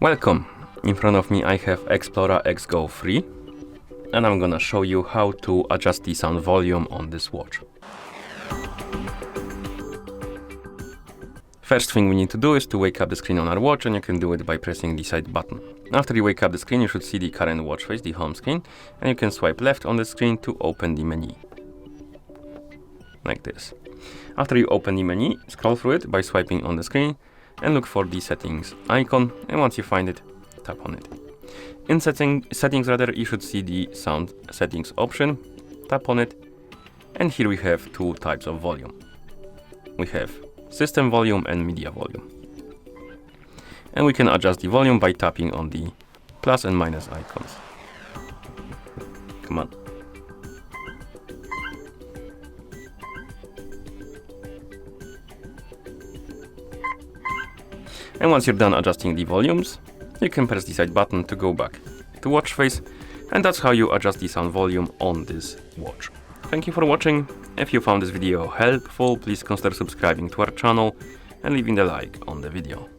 Welcome! In front of me I have Xplora XGO3 and I'm gonna show you how to adjust the sound volume on this watch. First thing we need to do is to wake up the screen on our watch, and you can do it by pressing the side button. After you wake up the screen, you should see the current watch face, the home screen, and you can swipe left on the screen to open the menu. Like this. After you open the menu, scroll through it by swiping on the screen and look for the settings icon, and once you find it, tap on it. In settings, you should see the sound settings option, tap on it, and here we have two types of volume. We have system volume and media volume. And we can adjust the volume by tapping on the plus and minus icons. Come on. And once you're done adjusting the volumes, you can press the side button to go back to watch face, and that's how you adjust the sound volume on this watch. Thank you for watching. If you found this video helpful, please consider subscribing to our channel and leaving a like on the video.